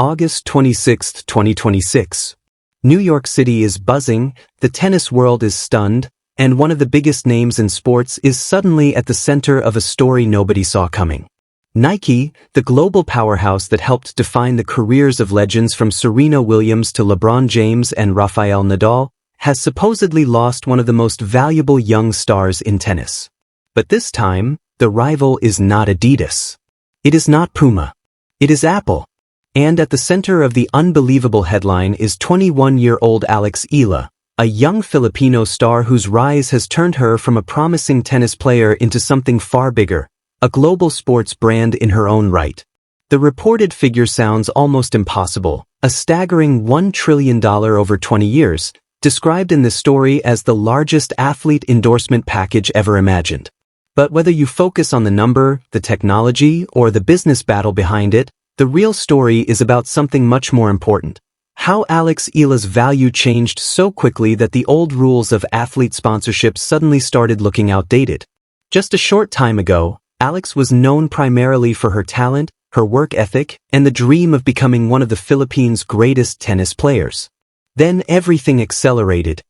August 26, 2026. New York City is buzzing, the tennis world is stunned, and one of the biggest names in sports is suddenly at the center of a story nobody saw coming. Nike, the global powerhouse that helped define the careers of legends from Serena Williams to LeBron James and Rafael Nadal, has supposedly lost one of the most valuable young stars in tennis. But this time, the rival is not Adidas. It is not Puma. It is Apple. And at the center of the unbelievable headline is 21-year-old Alex Eala, a young Filipino star whose rise has turned her from a promising tennis player into something far bigger, a global sports brand in her own right. The reported figure sounds almost impossible, a staggering $1 trillion over 20 years, described in this story as the largest athlete endorsement package ever imagined. But whether you focus on the number, the technology, or the business battle behind it, the real story is about something much more important. How Alex Eala's value changed so quickly that the old rules of athlete sponsorship suddenly started looking outdated. Just a short time ago, Alex was known primarily for her talent, her work ethic, and the dream of becoming one of the Philippines' greatest tennis players. Then everything accelerated.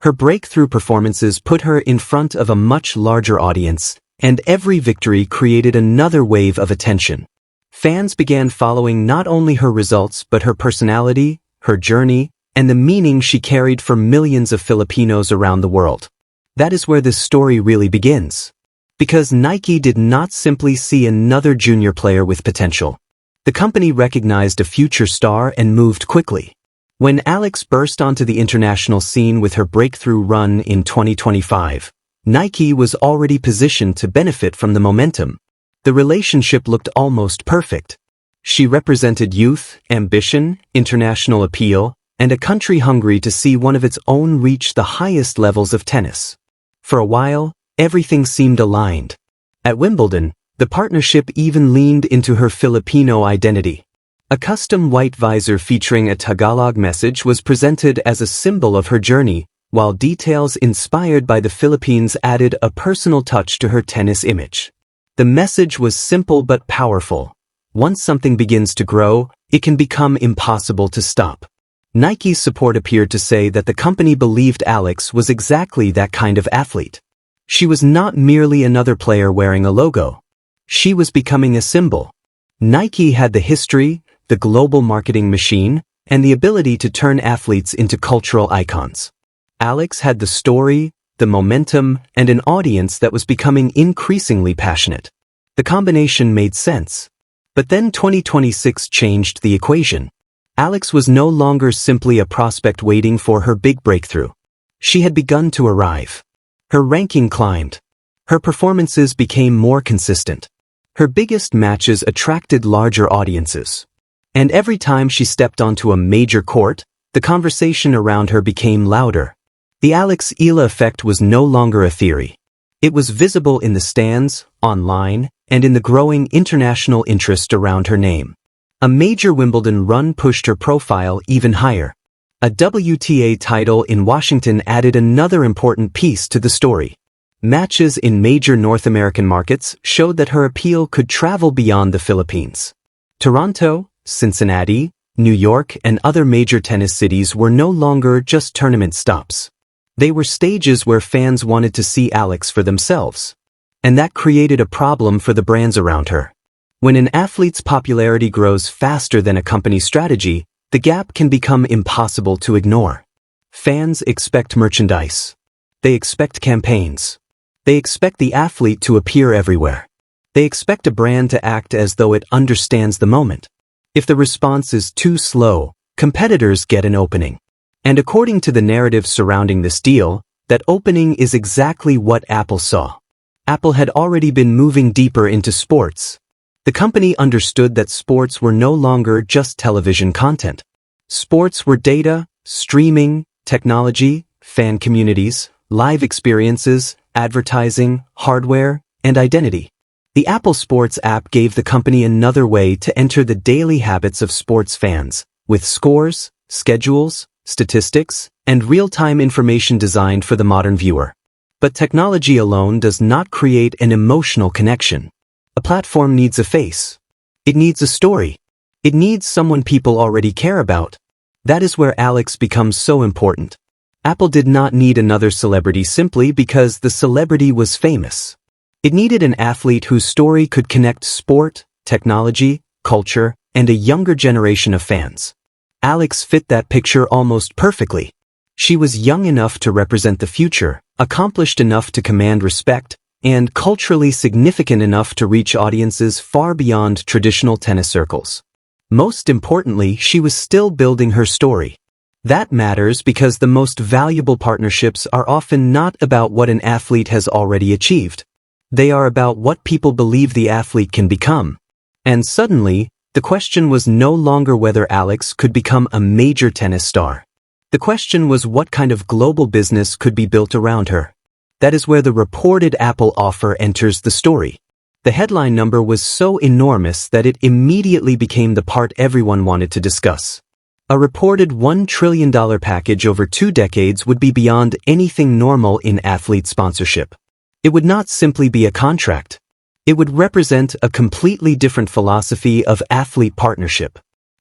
Her breakthrough performances put her in front of a much larger audience, and every victory created another wave of attention. Fans began following not only her results but her personality, her journey, and the meaning she carried for millions of Filipinos around the world. That is where this story really begins. Because Nike did not simply see another junior player with potential. The company recognized a future star and moved quickly. When Alex burst onto the international scene with her breakthrough run in 2025, Nike was already positioned to benefit from the momentum. The relationship looked almost perfect. She represented youth, ambition, international appeal, and a country hungry to see one of its own reach the highest levels of tennis. For a while, everything seemed aligned. At Wimbledon, the partnership even leaned into her Filipino identity. A custom white visor featuring a Tagalog message was presented as a symbol of her journey, while details inspired by the Philippines added a personal touch to her tennis image. The message was simple but powerful. Once something begins to grow, it can become impossible to stop. Nike's support appeared to say that the company believed Alex was exactly that kind of athlete. She was not merely another player wearing a logo. She was becoming a symbol. Nike had the history, the global marketing machine, and the ability to turn athletes into cultural icons. Alex had the story, the momentum, and an audience that was becoming increasingly passionate. The combination made sense. But then 2026 changed the equation. Alex was no longer simply a prospect waiting for her big breakthrough. She had begun to arrive. Her ranking climbed. Her performances became more consistent. Her biggest matches attracted larger audiences. And every time she stepped onto a major court, the conversation around her became louder. The Alex Eala effect was no longer a theory. It was visible in the stands, online, and in the growing international interest around her name. A major Wimbledon run pushed her profile even higher. A WTA title in Washington added another important piece to the story. Matches in major North American markets showed that her appeal could travel beyond the Philippines. Toronto, Cincinnati, New York, and other major tennis cities were no longer just tournament stops. They were stages where fans wanted to see Alex for themselves. And that created a problem for the brands around her. When an athlete's popularity grows faster than a company's strategy, the gap can become impossible to ignore. Fans expect merchandise. They expect campaigns. They expect the athlete to appear everywhere. They expect a brand to act as though it understands the moment. If the response is too slow, competitors get an opening. And according to the narrative surrounding this deal, that opening is exactly what Apple saw. Apple had already been moving deeper into sports. The company understood that sports were no longer just television content. Sports were data, streaming, technology, fan communities, live experiences, advertising, hardware, and identity. The Apple Sports app gave the company another way to enter the daily habits of sports fans, with scores, schedules, statistics, and real-time information designed for the modern viewer. But technology alone does not create an emotional connection. A platform needs a face. It needs a story. It needs someone people already care about. That is where Alex becomes so important. Apple did not need another celebrity simply because the celebrity was famous. It needed an athlete whose story could connect sport, technology, culture, and a younger generation of fans. Alex fit that picture almost perfectly. She was young enough to represent the future, accomplished enough to command respect, and culturally significant enough to reach audiences far beyond traditional tennis circles. Most importantly, she was still building her story. That matters because the most valuable partnerships are often not about what an athlete has already achieved. They are about what people believe the athlete can become. And suddenly, the question was no longer whether Alex could become a major tennis star. The question was what kind of global business could be built around her. That is where the reported Apple offer enters the story. The headline number was so enormous that it immediately became the part everyone wanted to discuss. A reported $1 trillion package over 2 decades would be beyond anything normal in athlete sponsorship. It would not simply be a contract. It would represent a completely different philosophy of athlete partnership.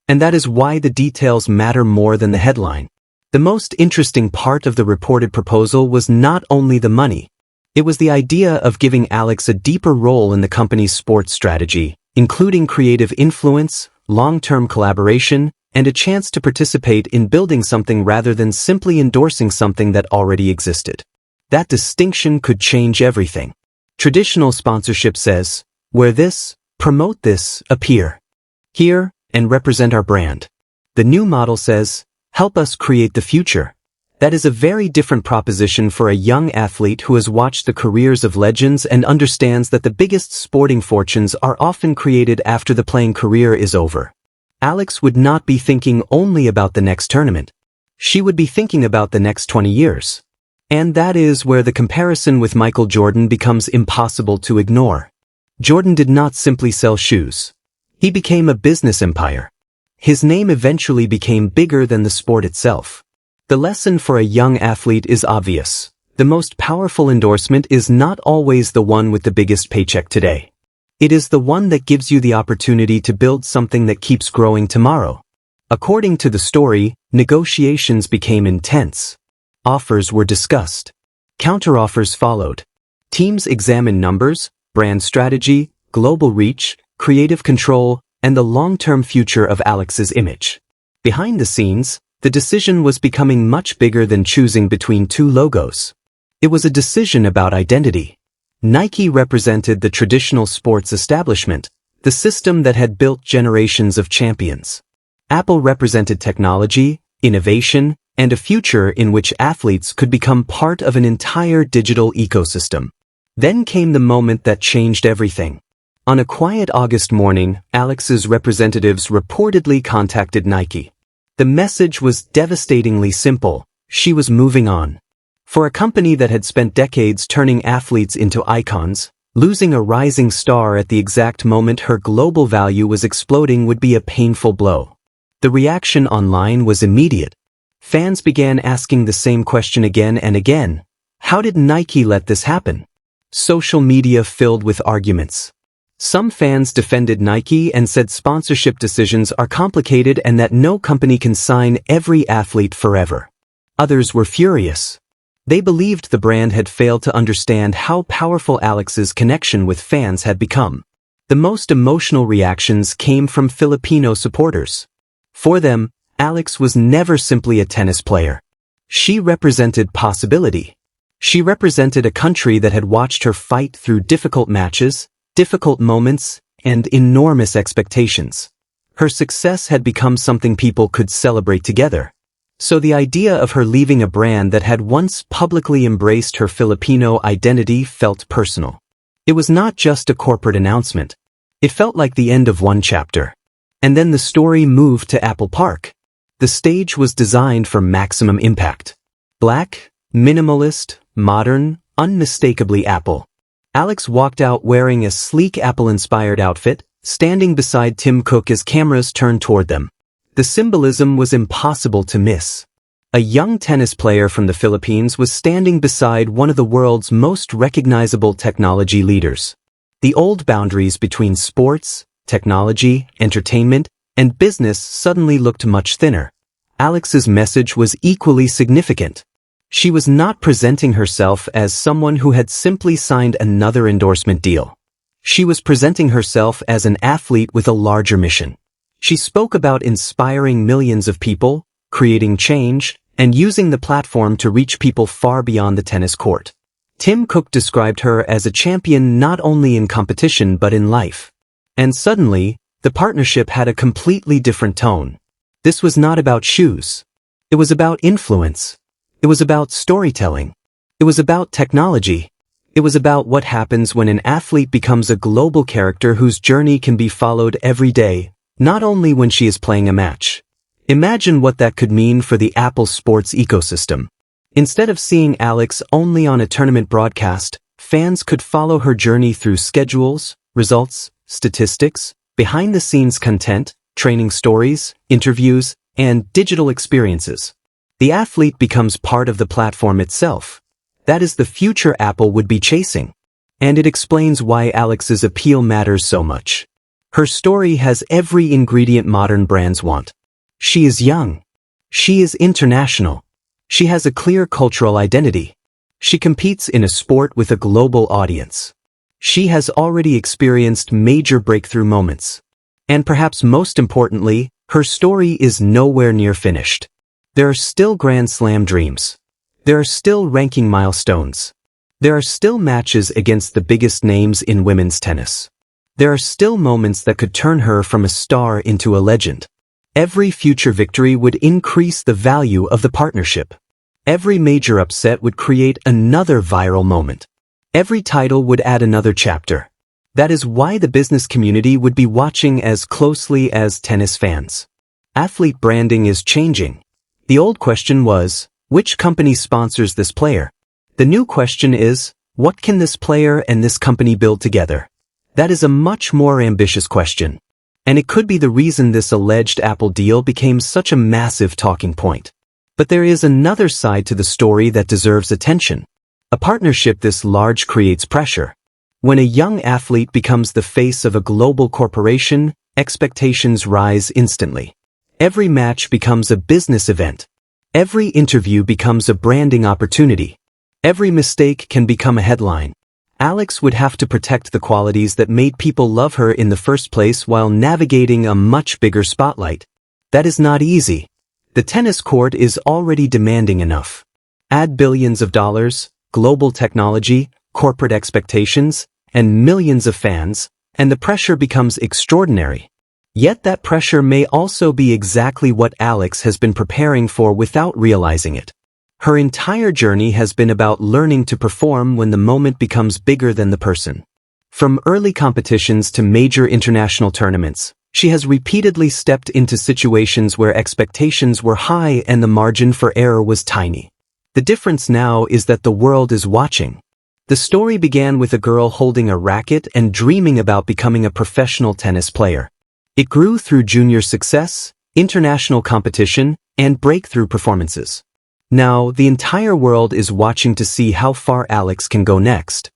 And that is why the details matter more than the headline. The most interesting part of the reported proposal was not only the money. It was the idea of giving Alex a deeper role in the company's sports strategy, including creative influence, long-term collaboration, and a chance to participate in building something rather than simply endorsing something that already existed. That distinction could change everything. Traditional sponsorship says, wear this, promote this, appear here, and represent our brand. The new model says, help us create the future. That is a very different proposition for a young athlete who has watched the careers of legends and understands that the biggest sporting fortunes are often created after the playing career is over. Alex would not be thinking only about the next tournament. She would be thinking about the next 20 years. And that is where the comparison with Michael Jordan becomes impossible to ignore. Jordan did not simply sell shoes. He became a business empire. His name eventually became bigger than the sport itself. The lesson for a young athlete is obvious. The most powerful endorsement is not always the one with the biggest paycheck today. It is the one that gives you the opportunity to build something that keeps growing tomorrow. According to the story, negotiations became intense. Offers were discussed. Counteroffers followed. Teams examined numbers, brand strategy, global reach, creative control, and the long-term future of Alex's image. Behind the scenes, the decision was becoming much bigger than choosing between 2 logos. It was a decision about identity. Nike represented the traditional sports establishment, the system that had built generations of champions. Apple represented technology, innovation, and a future in which athletes could become part of an entire digital ecosystem. Then came the moment that changed everything. On a quiet August morning, Alex's representatives reportedly contacted Nike. The message was devastatingly simple. She was moving on. For a company that had spent decades turning athletes into icons, losing a rising star at the exact moment her global value was exploding would be a painful blow. The reaction online was immediate. Fans began asking the same question again and again. How did Nike let this happen? Social media filled with arguments. Some fans defended Nike and said sponsorship decisions are complicated and that no company can sign every athlete forever. Others were furious. They believed the brand had failed to understand how powerful Alex's connection with fans had become. The most emotional reactions came from Filipino supporters. For them, Alex was never simply a tennis player. She represented possibility. She represented a country that had watched her fight through difficult matches, difficult moments, and enormous expectations. Her success had become something people could celebrate together. So the idea of her leaving a brand that had once publicly embraced her Filipino identity felt personal. It was not just a corporate announcement. It felt like the end of one chapter. And then the story moved to Apple Park. The stage was designed for maximum impact. Black, minimalist, modern, unmistakably Apple. Alex walked out wearing a sleek Apple-inspired outfit, standing beside Tim Cook as cameras turned toward them. The symbolism was impossible to miss. A young tennis player from the Philippines was standing beside one of the world's most recognizable technology leaders. The old boundaries between sports, technology, entertainment, and business suddenly looked much thinner. Alex's message was equally significant. She was not presenting herself as someone who had simply signed another endorsement deal. She was presenting herself as an athlete with a larger mission. She spoke about inspiring millions of people, creating change, and using the platform to reach people far beyond the tennis court. Tim Cook described her as a champion not only in competition but in life. And suddenly, the partnership had a completely different tone. This was not about shoes. It was about influence. It was about storytelling. It was about technology. It was about what happens when an athlete becomes a global character whose journey can be followed every day, not only when she is playing a match. Imagine what that could mean for the Apple sports ecosystem. Instead of seeing Alex only on a tournament broadcast, fans could follow her journey through schedules, results, statistics, behind-the-scenes content, training stories, interviews, and digital experiences. The athlete becomes part of the platform itself. That is the future Apple would be chasing. And it explains why Alex's appeal matters so much. Her story has every ingredient modern brands want. She is young. She is international. She has a clear cultural identity. She competes in a sport with a global audience. She has already experienced major breakthrough moments. And perhaps most importantly, her story is nowhere near finished. There are still Grand Slam dreams. There are still ranking milestones. There are still matches against the biggest names in women's tennis. There are still moments that could turn her from a star into a legend. Every future victory would increase the value of the partnership. Every major upset would create another viral moment. Every title would add another chapter. That is why the business community would be watching as closely as tennis fans. Athlete branding is changing. The old question was, which company sponsors this player? The new question is, what can this player and this company build together? That is a much more ambitious question. And it could be the reason this alleged Apple deal became such a massive talking point. But there is another side to the story that deserves attention. A partnership this large creates pressure. When a young athlete becomes the face of a global corporation, expectations rise instantly. Every match becomes a business event. Every interview becomes a branding opportunity. Every mistake can become a headline. Alex would have to protect the qualities that made people love her in the first place while navigating a much bigger spotlight. That is not easy. The tennis court is already demanding enough. Add billions of dollars, global technology, corporate expectations, and millions of fans, and the pressure becomes extraordinary. Yet that pressure may also be exactly what Alex has been preparing for without realizing it. Her entire journey has been about learning to perform when the moment becomes bigger than the person. From early competitions to major international tournaments, she has repeatedly stepped into situations where expectations were high and the margin for error was tiny. The difference now is that the world is watching. The story began with a girl holding a racket and dreaming about becoming a professional tennis player. It grew through junior success, international competition, and breakthrough performances. Now, the entire world is watching to see how far Alex can go next.